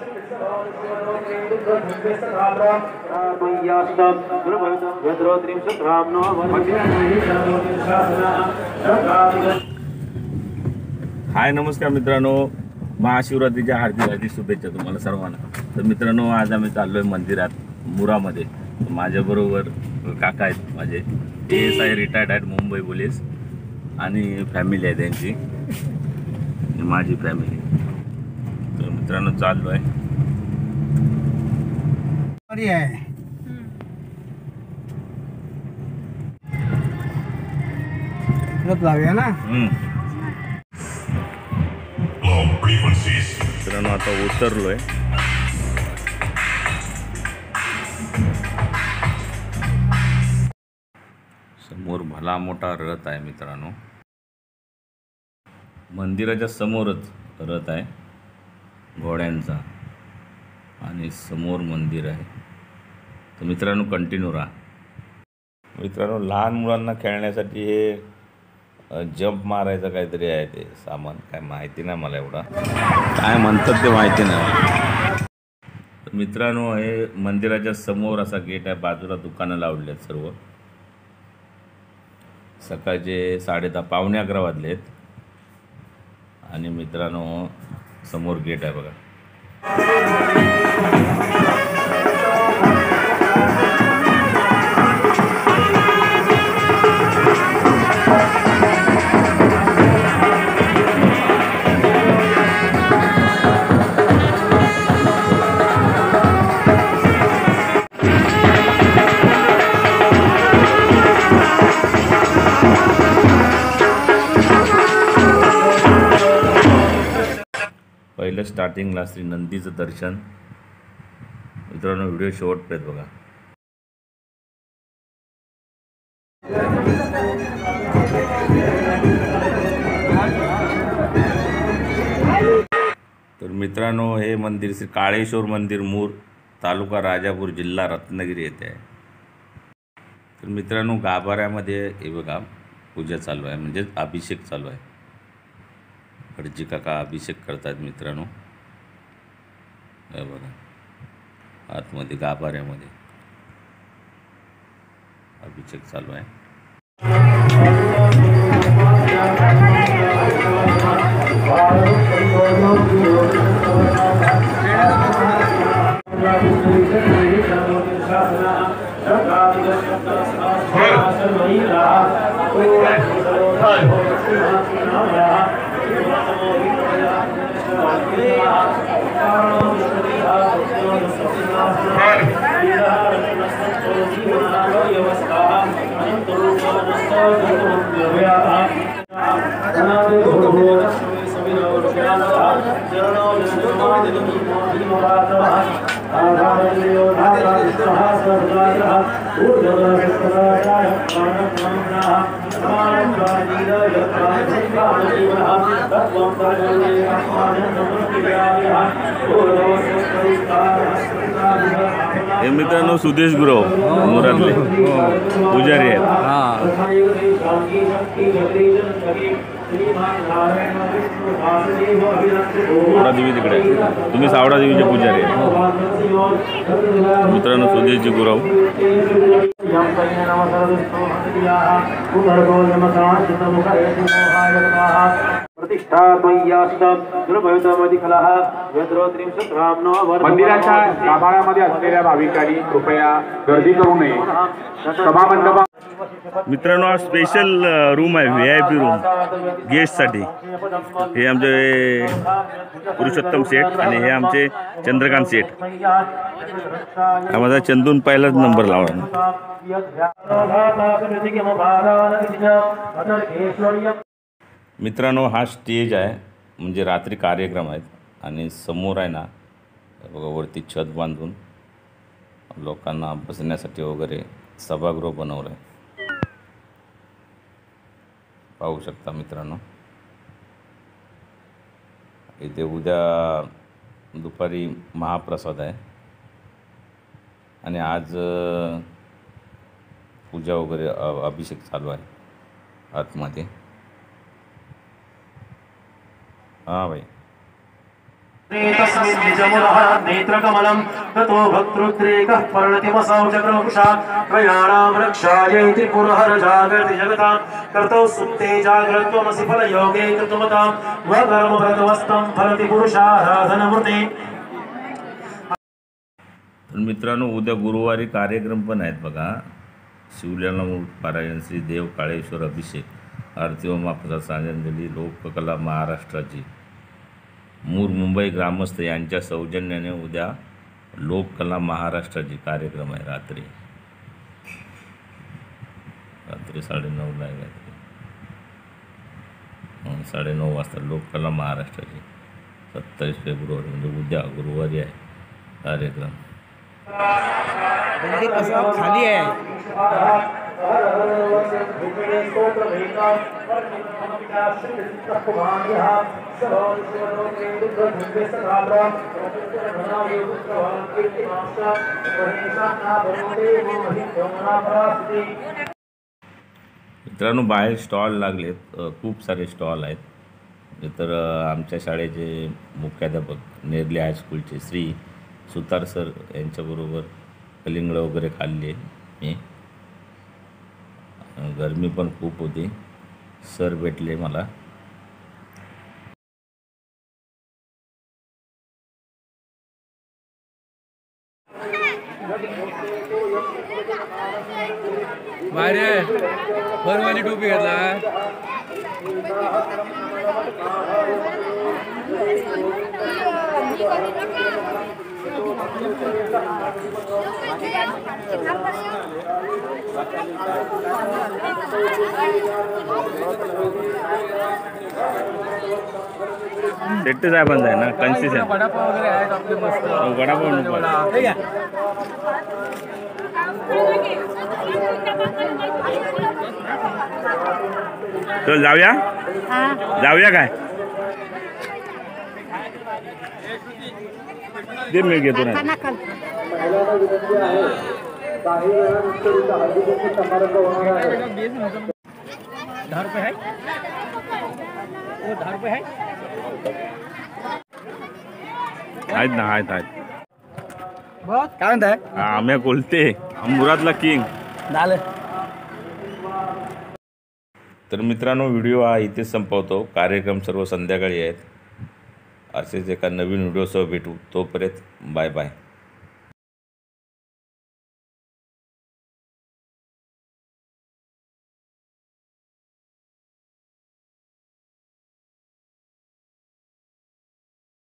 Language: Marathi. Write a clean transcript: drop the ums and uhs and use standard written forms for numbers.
हाय नमस्कार मित्रांनो, महाशिवरात्रीच्या हार्दिक शुभेच्छा तुम्हाला सर्वांना। तर मित्रांनो, आज आम्ही चाललोय मंदिरात मुरामध्ये। माझ्याबरोबर काका आहेत माझे, ASI रिटायर्ड आहेत मुंबई पोलीस, आणि फॅमिली आहे त्यांची, माझी फॅमिली। तर मित्रांनो चाललोय ना। मित्रांनो आता उतरलोय। समोर भला मोठा रथ आहे मित्रांनो, मंदिराच्या समोरच रथ आहे घोड्यांचा, आणि समोर मंदिर आहे। तर मित्रांनो कंटिन्यू राहा। मित्रांनो, लहान मुलांना खेळण्यासाठी हे जंप मारायचं काहीतरी आहे, ते सामान काय माहिती नाही मला, एवढा काय म्हणतात ते माहिती नाही। तर मित्रांनो, हे मंदिराच्या समोर असा गेट आहे, बाजूला दुकानं लावलेली आहेत सर्व। सकाळचे 10:30 पावणे 11 वाजले आहेत, आणि मित्रांनो समोर गेट आहे बघा। पहिलं स्टार्टिंगला श्री नंदीचं दर्शन। मित्रांनो व्हिडिओ शेवटपर्यंत बघा। तर मित्रांनो, हे मंदिर श्री काळेश्वर मंदिर मूर, तालुका राजापूर, जिल्हा रत्नागिरी येथे आहे। तर मित्रांनो, गाभाऱ्यामध्ये हे बघा पूजा चालू आहे, म्हणजे अभिषेक चालू आहे। भटजी काका अभिषेक करतात मित्रांनो, हे बघा आतमध्ये गाभाऱ्यामध्ये अभिषेक चालू आहे। हे मित्रांनो सुदेश गुरव मुरातले पुजारी आहेत। सावडा देवी तिकडे, तुम्ही सावडा देवीचे पुजारी आहे मित्रांनो, सुदेशजी गुरव। मंदिराच्या गाभाऱ्यामध्ये असलेल्या भाविकांनी कृपया गर्दी करू नये। सभामंडपा मित्रांनो, हा स्पेशल रूम आहे, VIP रूम गेस्टसाठी। हे आमचे पुरुषोत्तम सेठ आणि हे आमचे चंद्रकांत सेठ। हा माझा चंदून पहिलाच नंबर लावला। मित्रांनो, हा स्टेज आहे, म्हणजे रात्री कार्यक्रम आहेत, आणि समोर आहे ना बघा वरती छत बांधून लोकांना बसण्यासाठी वगैरे सभागृह बनवलं आहे, पाहू शकता मित्रांनो। इथे उद्या दुपारी महाप्रसाद आहे, आणि आज पूजा वगैरे अभिषेक चालू आहे आतमध्ये। हाँ भाई, तस्मिन् निजमुरः नेत्रकमलं ततो भक्तृद्रेकः पर्णतिमसौ चक्रवृषा त्रयाणां रक्षायैति पुरहर जागर्ति जगतां कर्तौ सुप्ते जाग्रत्वमसि फलयोगे कृतमतां वकर्मव्रतवस्तं फलति पुरुषाराधनमृते. तर मित्रांनो, उद्या गुरुवारी कार्यक्रम पण आहेत बघा. शिवल्याणामृत पारायण, श्री देव काळेश्वर अभिषेक, आरती व महाप्रसाद, श्रद्धांजली, लोककला महाराष्ट्राची, मूर मुंबई ग्रामस्थ यांच्या सौजन्याने उद्या लोककला महाराष्ट्राची कार्यक्रम आहे. रात्री 9:30ला आहे काहीतरी. 9:30 वाजता लोककला महाराष्ट्राची 27 फेब्रुवारी म्हणजे उद्या गुरुवारी आहे कार्यक्रम. मंदिर असं खाली आहे. मित्रांनो, बाहेर स्टॉल लागलेत, खूप सारे स्टॉल आहेत. तर आमच्या शाळेचे मुख्याध्यापक नेरले हायस्कूलचे श्री सुतार सर यांच्याबरोबर कलिंगड वगैरे खाल्ले मी. गरमी पण खूप होती. सर भेटले मला. बाहेर बरवाली टोपी घातला. सेट्टी साहेबांचा आहे ना, कन्सेशन. वडापाव वगैरे आहेत आपले मस्त. वडापाव नको. चल जाऊया. जाऊया काय? ते मी घेतो नाही. 10 रुपये आहे. 10 रुपये आहे. आहेत ना, आहेत. बस काय म्हणताय? आम्ही बोलते मुरादला किंग. झालं. तर मित्रांनो, व्हिडिओ हा इथेच संपवतो. कार्यक्रम सर्व संध्याकाळी आहेत. असेच एका नवीन व्हिडिओसह भेटू. तोपर्यंत बाय बाय.